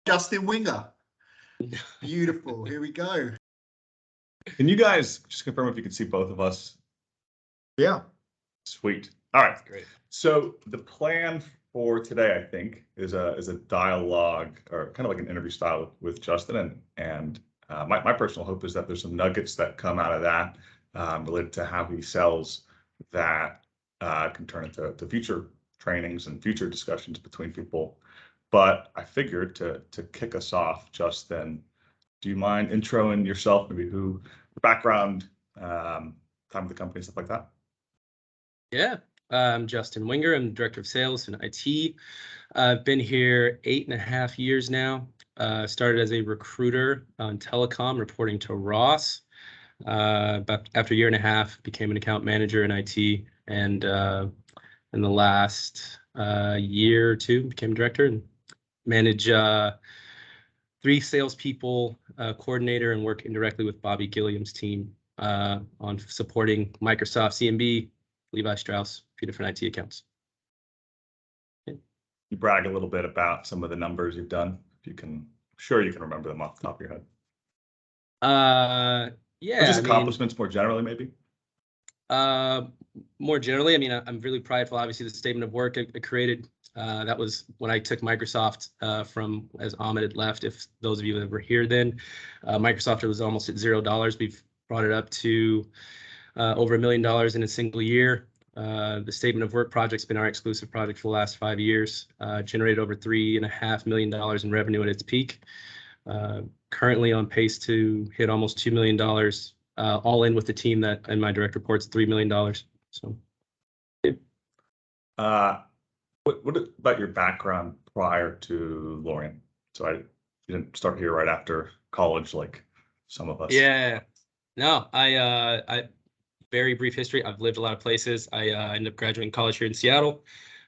Justin Winger. Beautiful. Here we go. Can you guys just confirm if you can see both of us? Yeah. Sweet. All right. Great. So the plan for today, I think, is a dialogue or kind of like an interview style with Justin, and my personal hope is that there's some nuggets that come out of that related to how he sells that can turn into future trainings and future discussions between people. But I figured to kick us off, Justin, do you mind introing yourself, maybe your background, time of the company, stuff like that? Yeah, I'm Justin Winger. I'm the Director of Sales and IT. I've been here 8.5 years now. Started as a recruiter on telecom, reporting to Ross. But after a year and a half, became an account manager in IT, and in the last year or two, became director and manage 3 salespeople, coordinator, and work indirectly with Bobby Gilliam's team on supporting Microsoft, CMB, Levi Strauss, a few different IT accounts. You brag a little bit about some of the numbers you've done, if you can. Sure, you can remember them off the top of your head. Yeah. Or just accomplishments more generally, maybe. More generally, I mean, I'm really prideful. Obviously, the statement of work I created. That was when I took Microsoft from, as Ahmed had left. If those of you that were here then, Microsoft was almost at $0. We've brought it up to over $1 million in a single year. The statement of work project's been our exclusive project for the last 5 years. Generated over $3.5 million in revenue at its peak. Currently on pace to hit almost $2 million, all in with the team that and my direct reports $3 million. So. Yeah. What about your background prior to Lorien? So you didn't start here right after college like some of us. Yeah. No, I very brief history. I've lived a lot of places. I ended up graduating college here in Seattle.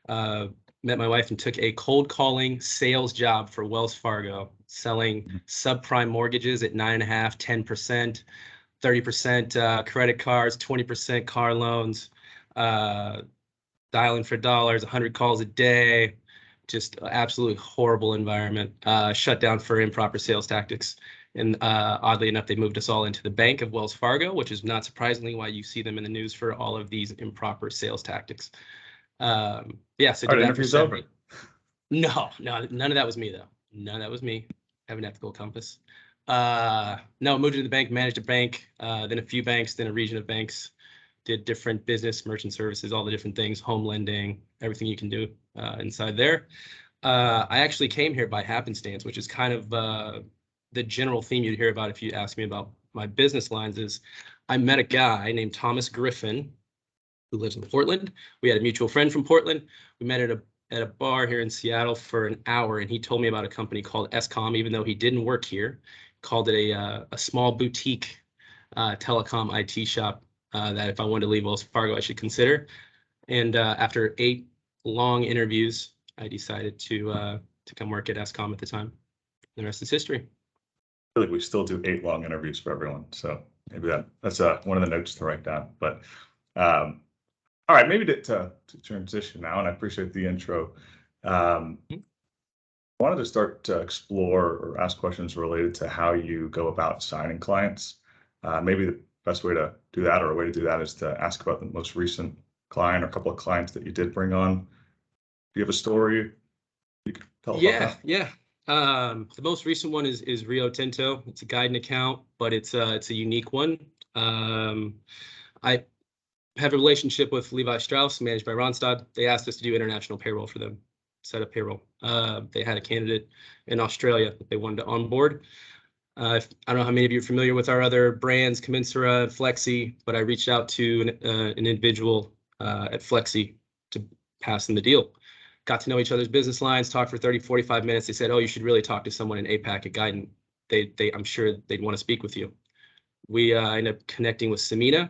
Met my wife and took a cold calling sales job for Wells Fargo, selling subprime mortgages at 9.5%, 10%, 30% credit cards, 20% car loans, dialing for dollars, 100 calls a day. Just absolutely horrible environment. Shut down for improper sales tactics. And oddly enough, they moved us all into the bank of Wells Fargo, which is not surprisingly why you see them in the news for all of these improper sales tactics. Yeah, so did that for 7 years. No, none of that was me though. None of that was me. I have an ethical compass. No, moved into the bank, managed a bank, then a few banks, then a region of banks. Did different business, merchant services, all the different things, home lending, everything you can do inside there. I actually came here by happenstance, which is kind of the general theme you'd hear about if you ask me about my business lines. Is I met a guy named Thomas Griffin who lives in Portland. We had a mutual friend from Portland. We met at a bar here in Seattle for an hour, and he told me about a company called SCOM, even though he didn't work here. Called it a small boutique telecom IT shop that if I wanted to leave Wells Fargo, I should consider. And after 8 long interviews, I decided to come work at SCOM at the time. The rest is history. I feel like we still do 8 long interviews for everyone, so maybe that's one of the notes to write down. But all right, maybe to transition now, and I appreciate the intro. I wanted to start to explore or ask questions related to how you go about signing clients. Maybe the best way to do that, or a way to do that, is to ask about the most recent client or a couple of clients that you did bring on. Do you have a story you could tell about that? Yeah. The most recent one is Rio Tinto. It's a guiding account, but it's a unique one. I have a relationship with Levi Strauss, managed by Ronstad. They asked us to do international payroll for them, set up payroll. They had a candidate in Australia that they wanted to onboard. I don't know how many of you are familiar with our other brands, Commensura, Flexi, but I reached out to an individual at Flexi to pass them the deal. Got to know each other's business lines, talked for 30, 45 minutes. They said, oh, you should really talk to someone in APAC at Guidant. I'm sure they'd want to speak with you. We ended up connecting with Samina.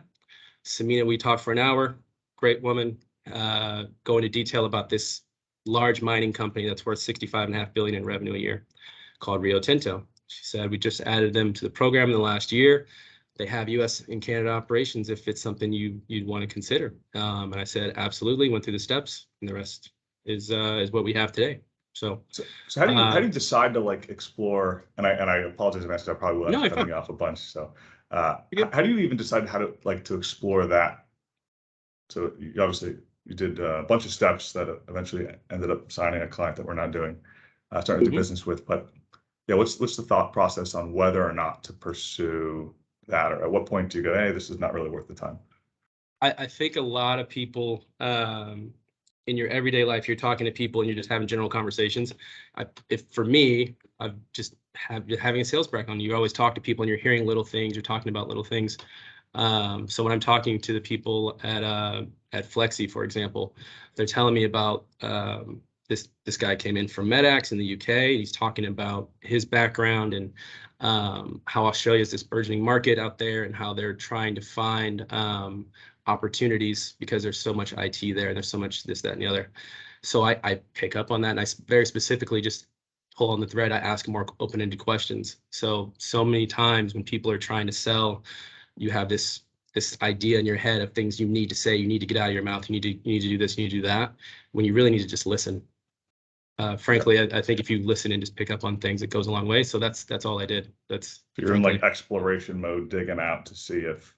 We talked for an hour. Great woman. Go into detail about this large mining company that's worth $65.5 billion in revenue a year called Rio Tinto. She said, we just added them to the program in the last year. They have US and Canada operations if it's something you'd want to consider. And I said, absolutely, went through the steps, and the rest is what we have today. So So how do you decide to like explore? And I apologize if I probably will end No, up you're cutting fine. you off a bunch. So You're good. how do you even decide how to like to explore that? So you obviously you did a bunch of steps that eventually ended up signing a client that we're not doing, starting to do Mhm. business with. But yeah, what's the thought process on whether or not to pursue that, or at what point do you go, hey, this is not really worth the time? I think a lot of people in your everyday life, you're talking to people and you're just having general conversations. If for me, I've just having a sales background. You always talk to people and you're hearing little things. You're talking about little things. So when I'm talking to the people at Flexi, for example, they're telling me about this guy came in from MedX in the UK. He's talking about his background and how Australia is this burgeoning market out there and how they're trying to find opportunities because there's so much IT there and there's so much this, that, and the other. So I pick up on that and I very specifically just pull on the thread. I ask more open-ended questions. So many times when people are trying to sell, you have this idea in your head of things you need to say, you need to get out of your mouth, you need to do this, you need to do that, when you really need to just listen. Frankly, I think if you listen and just pick up on things, it goes a long way. So that's all I did. That's You're in frankly, like exploration mode, digging out to see if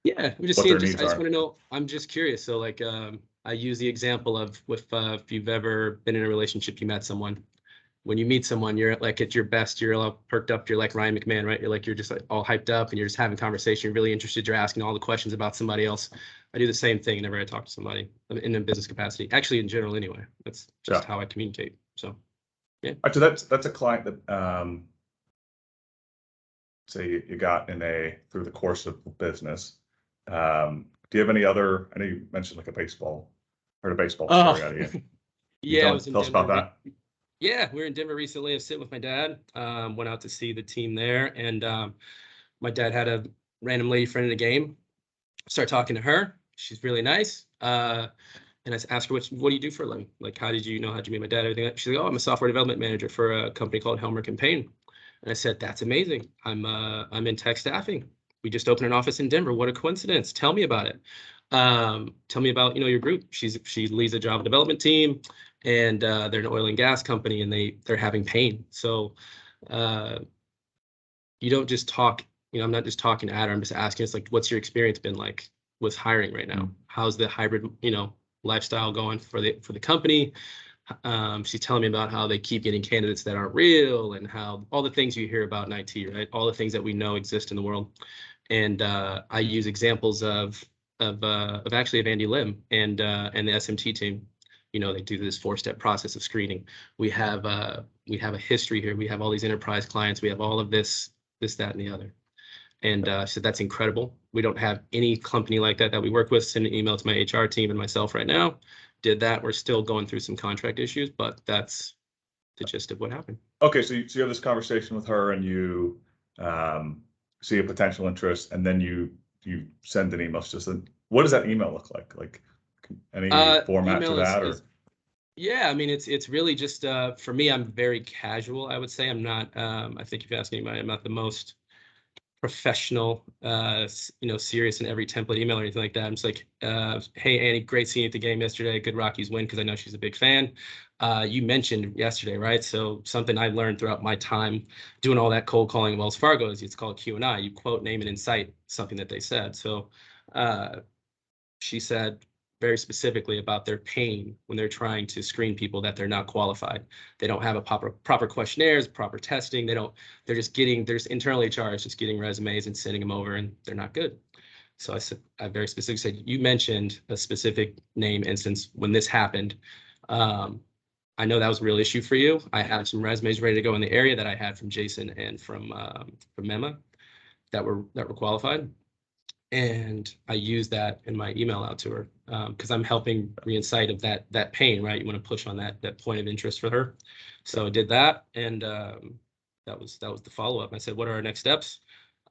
yeah, I'm just what seeing, their I needs just are. want to know, I'm just curious. So like, I use the example of if you've ever been in a relationship, you met someone. When you meet someone, you're like at your best, you're all perked up, you're like Ryan McMahon, right? You're just like all hyped up and you're just having conversation, you're really interested, you're asking all the questions about somebody else. I do the same thing whenever I talk to somebody in a business capacity, actually in general anyway. That's just how I communicate. So yeah. Actually, that's a client that say you got through the course of the business. Do you have any other? I know you mentioned like heard a baseball story out of you. Can you Yeah, I was in tell us about Denver. that? Yeah, we were in Denver recently. I was sitting with my dad. Went out to see the team there, and my dad had a random lady friend in a game. Start talking to her. She's really nice. And I asked her, what do you do for a living? Like, how'd you meet my dad? Everything. She's like, oh, I'm a software development manager for a company called Helmer & Payne. And I said, that's amazing. I'm in tech staffing. We just opened an office in Denver. What a coincidence. Tell me about it. Tell me about, your group. She leads a Java development team, and they're an oil and gas company, and they're having pain. So you don't just talk, I'm not just talking at her. I'm just asking, it's like, what's your experience been like with hiring right now? How's the hybrid, lifestyle going for the company? She's telling me about how they keep getting candidates that aren't real and how all the things you hear about in IT, right? All the things that we know exist in the world. And I use examples of actually of Andy Lim and the SMT team. They do this 4-step process of screening. We have a history here. We have all these enterprise clients. We have all of this, that, and the other. And so that's incredible. We don't have any company like that we work with. Send an email to my HR team and myself right now. Did that. We're still going through some contract issues, but that's the gist of what happened. Okay, so you have this conversation with her, and you see a potential interest, and then you send an email. What does that email look like? Like any format to Email that, or? Yeah, I mean, it's really just for me, I'm very casual, I would say. I'm not, I think if you ask anybody, I'm not the most professional, serious in every template email or anything like that. I'm just like, hey, Annie, great seeing you at the game yesterday. Good Rockies win, because I know she's a big fan. You mentioned yesterday, right? So something I learned throughout my time doing all that cold calling at Wells Fargo is it's called Q&I. You quote, name, and incite something that they said. So she said very specifically about their pain when they're trying to screen people that they're not qualified. They don't have a proper questionnaires, proper testing. They're just internal HR is just getting resumes and sending them over, and they're not good. So I very specifically said, you mentioned a specific name instance when this happened. I know that was a real issue for you. I had some resumes ready to go in the area that I had from Jason and from Mema that were qualified. And I use that in my email out to her because I'm helping reincite of that pain, right? You want to push on that point of interest for her. So I did that, and that was the follow up. I said, what are our next steps?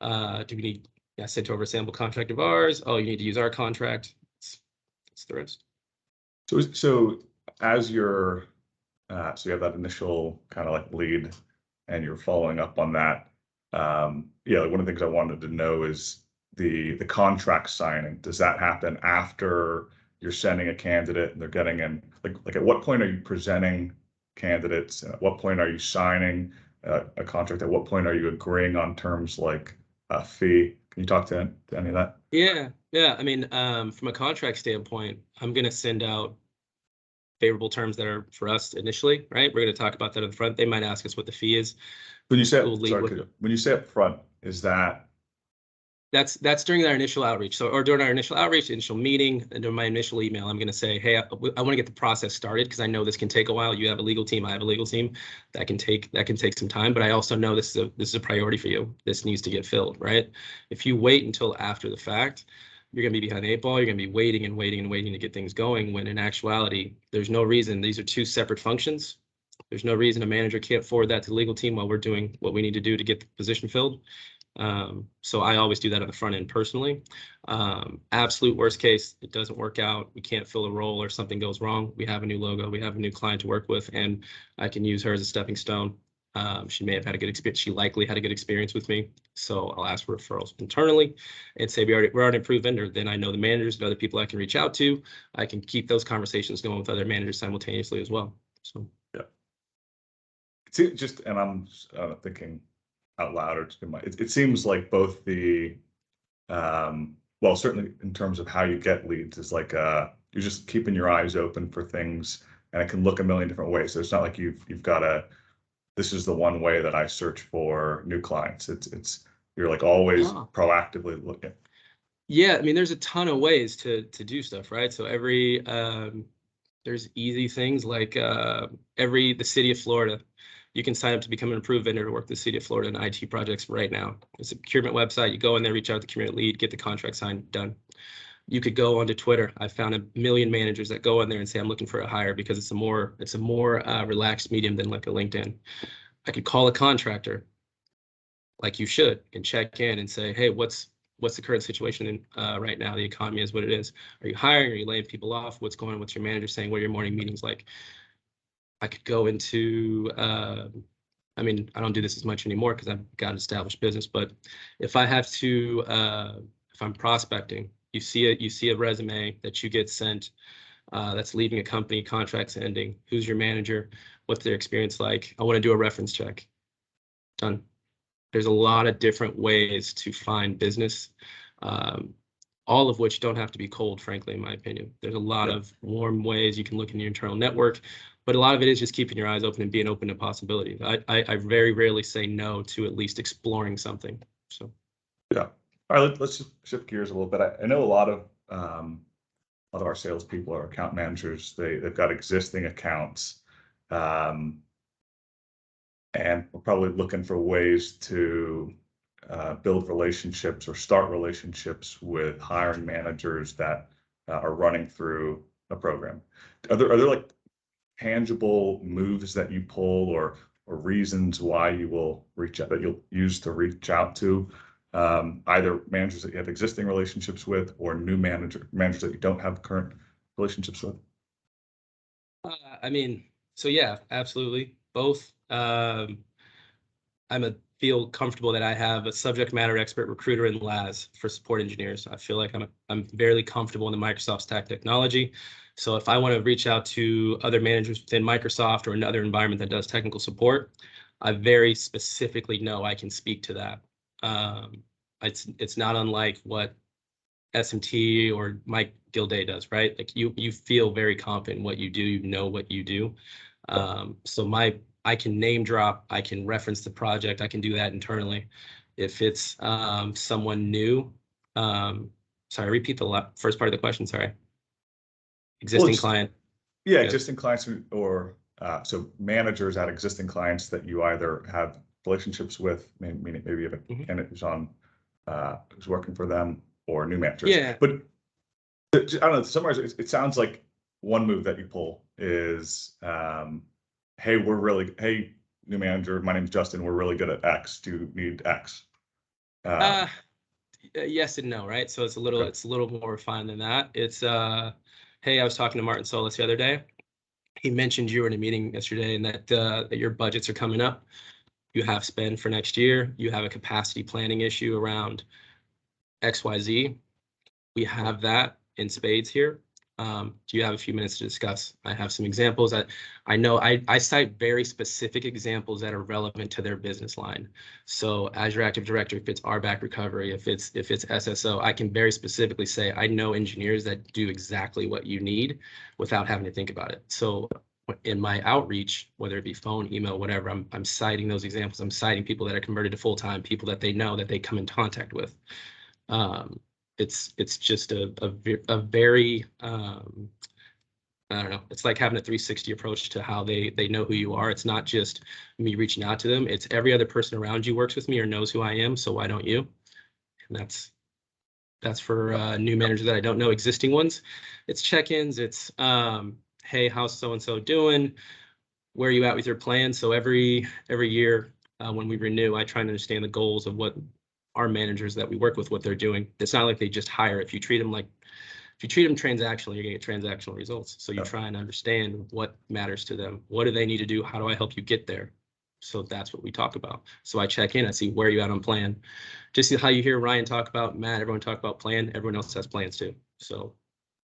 Do we need? I sent over a sample contract of ours. Oh, you need to use our contract. That's the rest. So as you're so you have that initial kind of like lead, and you're following up on that. Like one of the things I wanted to know is the contract signing. Does that happen after you're sending a candidate and they're getting in? Like at what point are you presenting candidates? At what point are you signing a contract? At what point are you agreeing on terms like a fee? Can you talk to any of that? Yeah. I mean, from a contract standpoint, I'm going to send out favorable terms that are for us initially, right? We're going to talk about that up front. They might ask us what the fee is. When you say, We'll lead with when you say up front, is that? That's during our initial outreach. So, or during our initial outreach, initial meeting, and during my initial email, I'm going to say, hey, I want to get the process started because I know this can take a while. You have a legal team, I have a legal team. That can take some time, but I also know this is a priority for you. This needs to get filled, right? If you wait until after the fact, you're going to be behind the 8 ball. You're going to be waiting and waiting and waiting to get things going. When in actuality, there's no reason. These are two separate functions. There's no reason a manager can't forward that to the legal team while we're doing what we need to do to get the position filled. So I always do that on the front end personally. Absolute worst case, it doesn't work out. We can't fill a role or something goes wrong. We have a new logo. We have a new client to work with, and I can use her as a stepping stone. She may have had a good experience. She likely had a good experience with me. So I'll ask for referrals internally and say we're already an approved vendor. Then I know the managers and other people I can reach out to. I can keep those conversations going with other managers simultaneously as well. So yeah. It's just, and I'm thinking out loud, or it seems like both the well, certainly in terms of how you get leads, is like you're just keeping your eyes open for things, and it can look a million different ways. So it's not like you've got this is the one way that I search for new clients. It's you're like always proactively looking. Yeah, I mean, there's a ton of ways to do stuff, right? So there's easy things like the city of Florida. You can sign up to become an approved vendor to work the city of Florida in IT projects right now. It's a procurement website. You go in there, reach out to the procurement lead, get the contract signed, done. You could go onto Twitter. I found a million managers that go in there and say, I'm looking for a hire, because it's a more relaxed medium than like a LinkedIn. I could call a contractor, like you should, and check in and say, hey, what's the current situation in right now? The economy is what it is. Are you hiring? Are you laying people off? What's going on? What's your manager saying? What are your morning meetings like? I could go into, I mean, I don't do this as much anymore because I've got an established business, but if I have to, if I'm prospecting, you see a resume that you get sent that's leaving a company, contract's ending. Who's your manager? What's their experience like? I want to do a reference check. Done. There's a lot of different ways to find business, all of which don't have to be cold, frankly, in my opinion. There's a lot of warm ways you can look in your internal network, but a lot of it is just keeping your eyes open and being open to possibilities. I very rarely say no to at least exploring something. So, yeah. All right, let's just shift gears a little bit. I know a lot of our salespeople or account managers, they've got existing accounts, and we're probably looking for ways to build relationships or start relationships with hiring managers that are running through a program. Are there like tangible moves that you pull, or reasons why you will reach out, that you'll use to reach out to either managers that you have existing relationships with, or new managers that you don't have current relationships with? I mean, so yeah, absolutely. Both. Feel comfortable that I have a subject matter expert recruiter in LAS for support engineers. I feel like I'm very comfortable in the Microsoft stack technology. So if I want to reach out to other managers within Microsoft or another environment that does technical support, I very specifically know I can speak to that. It's not unlike what SMT or Mike Gilday does, right? Like you feel very confident in what you do, you know what you do. So I can name drop, I can reference the project, I can do that internally. If it's someone new, sorry, repeat the first part of the question, sorry. Existing client. Yeah, existing clients, or so managers at existing clients that you either have relationships with, meaning maybe you have a candidate who's on, who's working for them, or new managers. Yeah. But I don't know, to summarize, it sounds like one move that you pull is, hey, new manager, my name's Justin, we're really good at X. Do you need X? Yes and no, right? So it's a little more refined than that. It's hey, I was talking to Martin Solis the other day. He mentioned you were in a meeting yesterday, and that your budgets are coming up. You have spend for next year. You have a capacity planning issue around XYZ. We have that in spades here. Do you have a few minutes to discuss? I have some examples. I know I cite very specific examples that are relevant to their business line. So Azure Active Directory, if it's RBAC recovery, if it's SSO, I can very specifically say I know engineers that do exactly what you need without having to think about it. So in my outreach, whether it be phone, email, whatever, I'm citing those examples. I'm citing people that are converted to full-time, people that they know that they come in contact with. It's just a very I don't know. It's like having a 360 approach to how they know who you are. It's not just me reaching out to them. It's every other person around you works with me or knows who I am. So why don't you? And that's for new managers that I don't know. Existing ones, it's check-ins. It's hey, how's so and so doing? Where are you at with your plan? So every year when we renew, I try and understand the goals of what our managers that we work with, what they're doing. It's not like they just hire. If you treat them transactionally, you're gonna get transactional results. So you try and understand what matters to them. What do they need to do? How do I help you get there? So that's what we talk about. So I check in, I see where you at on plan. Just how you hear Ryan talk about Matt, everyone talk about plan, everyone else has plans too. So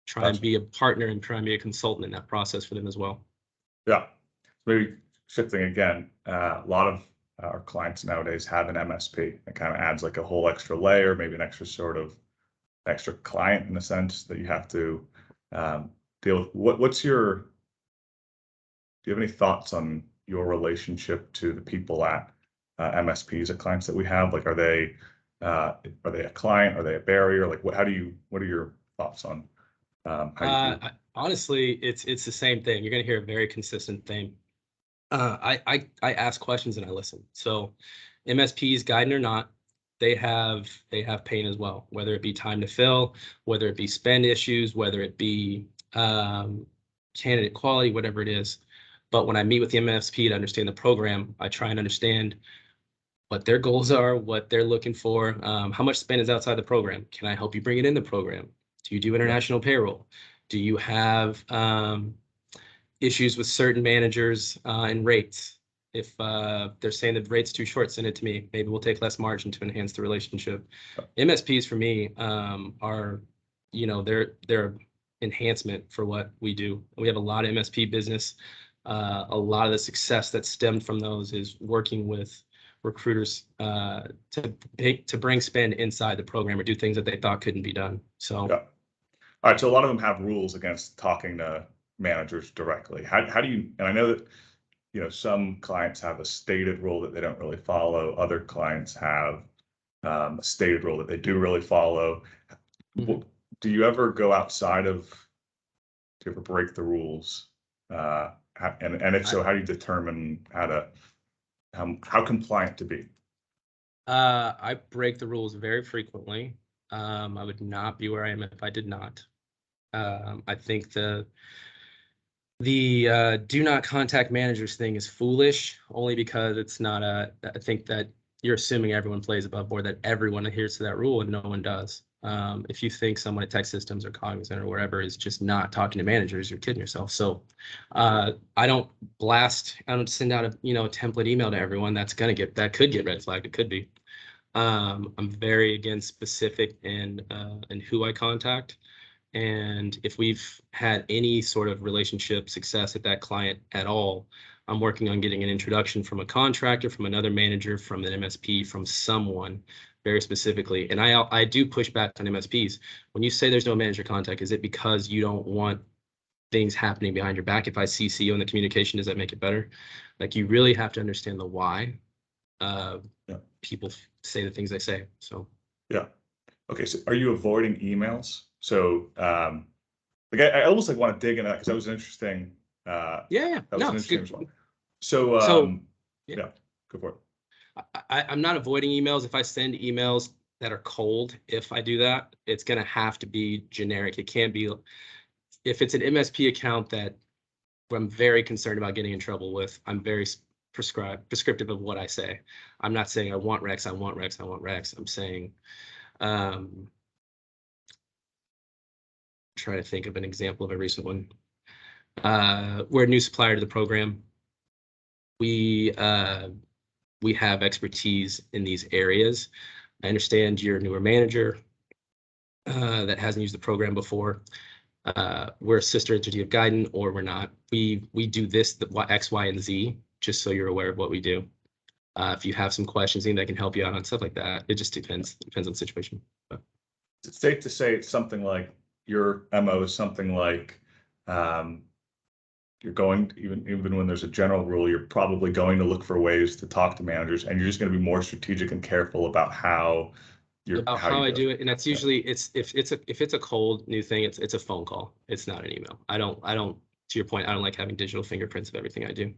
try and be a partner and try and be a consultant in that process for them as well. Yeah, maybe shifting again, a lot of our clients nowadays have an MSP. It kind of adds like a whole extra layer, maybe an extra sort of extra client in a sense that you have to deal with. What's your, do you have any thoughts on your relationship to the people at MSPs, at clients that we have? Like, are they a client? Are they a barrier? Like, what are your thoughts on how you honestly, it's the same thing. You're going to hear a very consistent theme. I ask questions and I listen. So MSPs, guiding or not, they have pain as well, whether it be time to fill, whether it be spend issues, whether it be candidate quality, whatever it is. But when I meet with the MSP to understand the program, I try and understand what their goals are, what they're looking for, how much spend is outside the program. Can I help you bring it in the program? Do you do international payroll? Do you have issues with certain managers and rates? If they're saying the rate's too short, send it to me. Maybe we'll take less margin to enhance the relationship. MSPs for me are, they're enhancement for what we do. We have a lot of MSP business. A lot of the success that stemmed from those is working with recruiters to bring spend inside the program or do things that they thought couldn't be done. So, yeah. All right. So a lot of them have rules against talking to managers directly. How do you? And I know that some clients have a stated rule that they don't really follow. Other clients have a stated rule that they do really follow. Mm-hmm. Do you ever go outside of? Do you ever break the rules? And if so, how do you determine how compliant to be? I break the rules very frequently. I would not be where I am if I did not. I think the do not contact managers thing is foolish, only because it's not I think that you're assuming everyone plays above board, that everyone adheres to that rule, and no one does. If you think someone at Tech Systems or Cognizant or wherever is just not talking to managers, you're kidding yourself. So I don't send out a template email to everyone. That could get red flagged. It could be. I'm very, again, specific in who I contact. And if we've had any sort of relationship success at that client at all, I'm working on getting an introduction from a contractor, from another manager, from an MSP, from someone very specifically. And I do push back on MSPs. When you say there's no manager contact, is it because you don't want things happening behind your back? If I CC you in the communication, does that make it better? Like, you really have to understand the why people say the things they say. So yeah. Okay. So are you avoiding emails? So I almost want to dig into that because that was interesting. That was an interesting one. So yeah, go for it. I'm not avoiding emails. If I send emails that are cold, if I do that, it's going to have to be generic. It can't be, if it's an MSP account that I'm very concerned about getting in trouble with, I'm very prescriptive of what I say. I'm not saying I want Rex, I want Rex, I want Rex. I'm saying, try to think of an example of a recent one. We're a new supplier to the program. We have expertise in these areas. I understand you're a newer manager that hasn't used the program before. we're a sister entity of Guidant or we're not. We do this, X, Y, and Z, just so you're aware of what we do. If you have some questions, anything that can help you out on stuff like that, it just depends on the situation. But it's safe to say it's something like your MO is something like you're going, even when there's a general rule, you're probably going to look for ways to talk to managers, and you're just going to be more strategic and careful about how I do it. And that's usually if it's a cold new thing, it's a phone call. It's not an email. I don't, to your point, I don't like having digital fingerprints of everything I do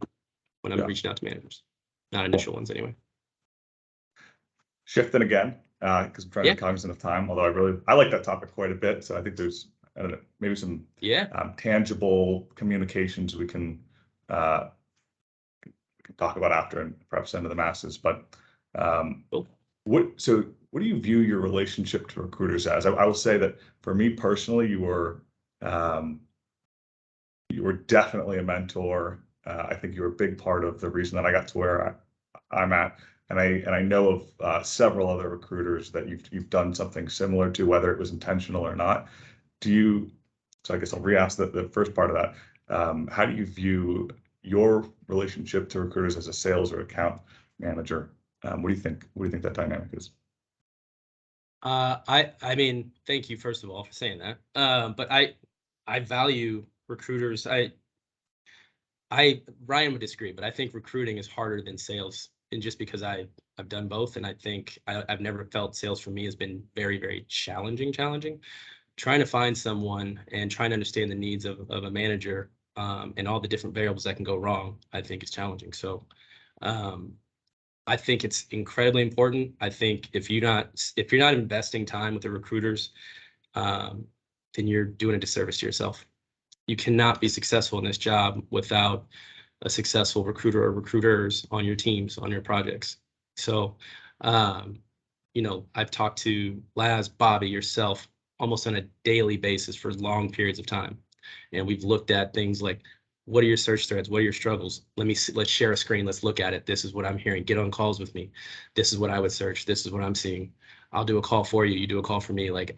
when I'm reaching out to managers, not initial ones anyway. Shifting again, because I'm trying to be cognizant of time, although I like that topic quite a bit. So I think there's, I don't know, maybe some tangible communications we can talk about after and perhaps send to the masses. But Cool. what do you view your relationship to recruiters as? I will say that for me personally, you were definitely a mentor. I think you were a big part of the reason that I got to where I'm at. And I know of several other recruiters that you've done something similar to, whether it was intentional or not. So I guess I'll re-ask the first part of that. How do you view your relationship to recruiters as a sales or account manager? What do you think? What do you think that dynamic is? I mean, thank you first of all for saying that. But I value recruiters. Ryan would disagree, but I think recruiting is harder than sales, and just because I've done both, and I think I've never felt sales for me has been very, very challenging. Trying to find someone and trying to understand the needs of a manager and all the different variables that can go wrong, I think is challenging. So I think it's incredibly important. I think if you're not investing time with the recruiters, then you're doing a disservice to yourself. You cannot be successful in this job without a successful recruiter or recruiters on your teams, on your projects. So, I've talked to Laz, Bobby, yourself almost on a daily basis for long periods of time. And we've looked at things like, what are your search threads? What are your struggles? Let's share a screen. Let's look at it. This is what I'm hearing. Get on calls with me. This is what I would search. This is what I'm seeing. I'll do a call for you. You do a call for me. Like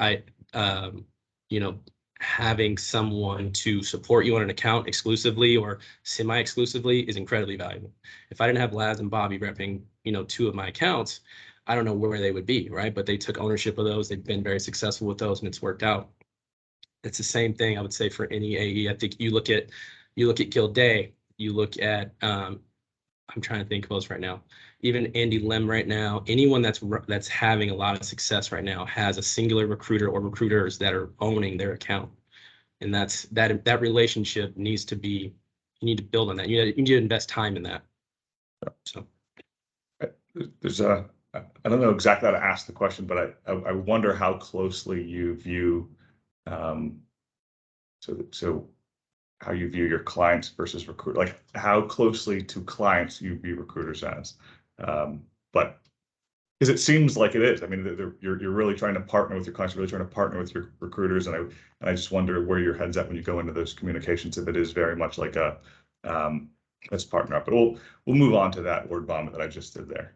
having someone to support you on an account exclusively or semi-exclusively is incredibly valuable. If I didn't have Laz and Bobby repping, 2 of my accounts, I don't know where they would be, right? But they took ownership of those. They've been very successful with those, and it's worked out. It's the same thing I would say for any AE. I think you look at Gilday, you look at I'm trying to think of those right now. Even Andy Lem right now, anyone that's having a lot of success right now has a singular recruiter or recruiters that are owning their account, and that relationship needs to be. You need to build on that. You need to invest time in that. So there's I don't know exactly how to ask the question, but I wonder how closely you view so how you view your clients versus recruit, like how closely to clients you view recruiters as, but because it seems like it is. I mean, you're really trying to partner with your clients, really trying to partner with your recruiters, and I just wonder where your head's at when you go into those communications. If it is very much like a let's partner up, but we'll move on to that word vomit that I just did there.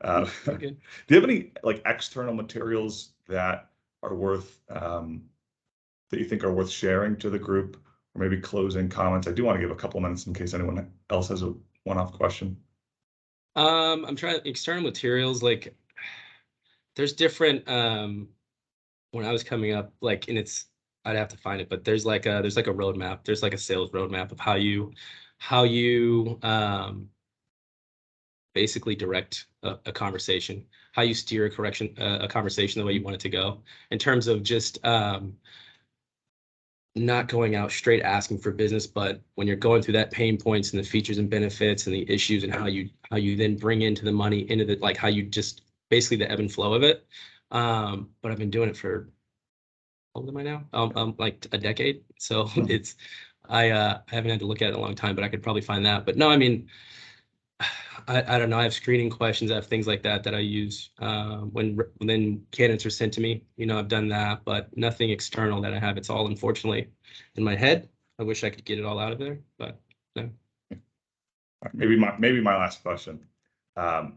okay. Do you have any like external materials that are worth that you think are worth sharing to the group, or maybe closing comments? I do want to give a couple minutes in case anyone else has a one-off question. I'm trying external materials, like there's different when I was coming up, like, and I'd have to find it, but there's like a roadmap. There's like a sales roadmap of how you basically direct a conversation, how you steer a conversation the way you want it to go, in terms of just not going out straight asking for business, but when you're going through that pain points and the features and benefits and the issues and how you then bring into the money into the, like how you just basically the ebb and flow of it. But I've been doing it for, how old am I now? Like a decade. So it's, I haven't had to look at it in a long time, but I could probably find that. But no, I mean, I don't know. I have screening questions. I have things like that I use when then candidates are sent to me. I've done that, but nothing external that I have. It's all unfortunately in my head. I wish I could get it all out of there, but no. Maybe my last question. What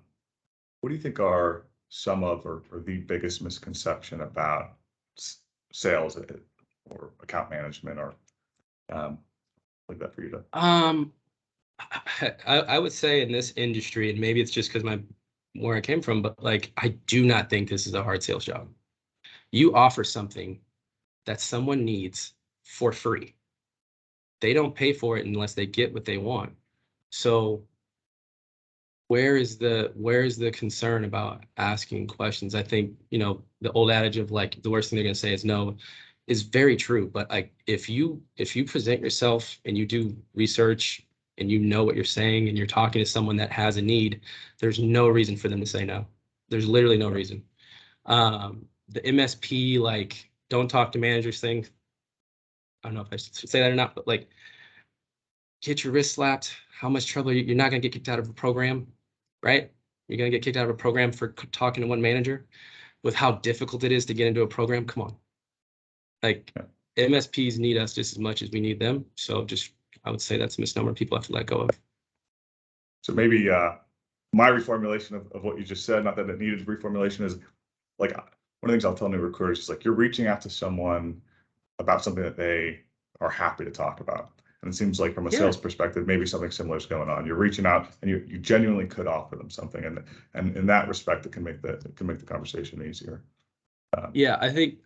do you think are some of or the biggest misconception about sales, or account management or like that for you to? I would say in this industry, and maybe it's just because where I came from, but like I do not think this is a hard sales job. You offer something that someone needs for free. They don't pay for it unless they get what they want. So where is the concern about asking questions? I think, the old adage of like the worst thing they're going to say is no is very true. But like if you present yourself and you do research and you know what you're saying and you're talking to someone that has a need, there's no reason for them to say no. There's literally no reason. The MSP, like, don't talk to managers thing. I don't know if I should say that or not, but like, get your wrist slapped. How much trouble? You're not going to get kicked out of a program, right? You're going to get kicked out of a program for talking to one manager. With how difficult it is to get into a program, come on. Like, MSPs need us just as much as we need them. So I would say that's a misnomer people have to let go of. So maybe my reformulation of what you just said, not that it needed reformulation, is like one of the things I'll tell new recruiters is like you're reaching out to someone about something that they are happy to talk about. And it seems like from a sales perspective, maybe something similar is going on. You're reaching out and you genuinely could offer them something. And in that respect, it can make the conversation easier. Yeah, I think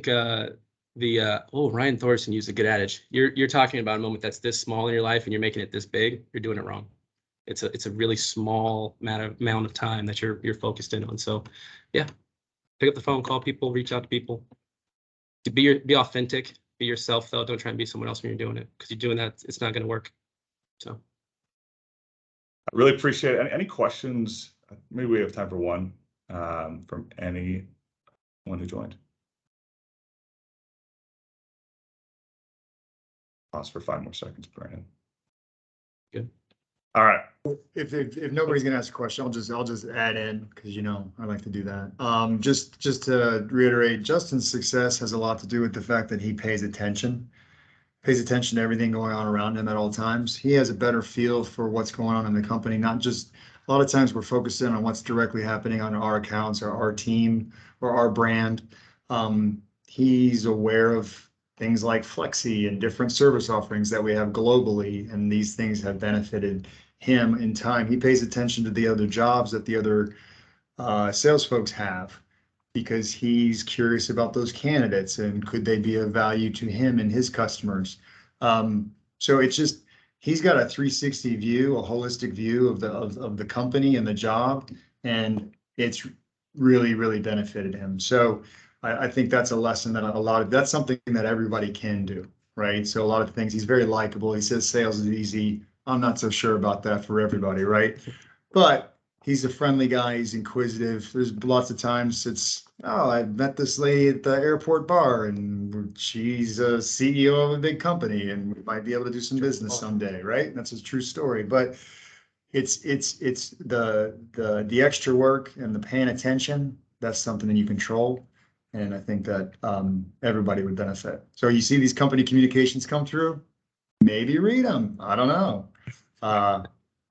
Ryan Thorson used a good adage. You're talking about a moment that's this small in your life and you're making it this big, you're doing it wrong. It's a really small amount of time that you're focused in on. So yeah, pick up the phone, call people, reach out to people. Be authentic, be yourself though. Don't try and be someone else when you're doing it, because you're doing that, it's not going to work. So I really appreciate it. Any questions? Maybe we have time for one from anyone who joined. Pause for 5 more seconds, Brandon. Good. All right. If nobody's gonna ask a question, I'll just add in, because I like to do that. Just to reiterate, Justin's success has a lot to do with the fact that he pays attention to everything going on around him at all times. He has a better feel for what's going on in the company. Not just a lot of times we're focused in on what's directly happening on our accounts or our team or our brand. He's aware of things like Flexi and different service offerings that we have globally, and these things have benefited him in time. He pays attention to the other jobs that the other sales folks have, because he's curious about those candidates and could they be of value to him and his customers. So it's just, he's got a 360 view, a holistic view of the company and the job, and it's really, really benefited him. So I think that's a lesson that that's something that everybody can do, right? So a lot of things, he's very likable. He says sales is easy. I'm not so sure about that for everybody, right? But he's a friendly guy. He's inquisitive. There's lots of times I met this lady at the airport bar and she's a CEO of a big company and we might be able to do some business someday, right? And that's a true story. But it's the extra work and the paying attention. That's something that you control. And I think that everybody would benefit. So you see these company communications come through, maybe read them. I don't know.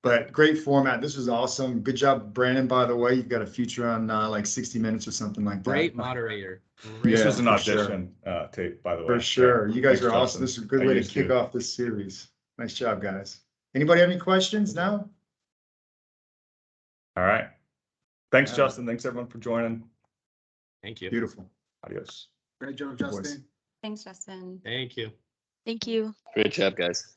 But great format. This was awesome. Good job, Brandon, by the way. You've got a future on like 60 Minutes or something like that. Great moderator. This was an audition tape, by the way. For sure. You guys are awesome. Justin. This is a good way to kick off this series. Nice job, guys. Anybody have any questions now? All right. Thanks, Justin. Thanks, everyone, for joining. Thank you. Beautiful. Adios. Great job, Good boys. Thanks, Justin. Thank you. Thank you. Great job, guys.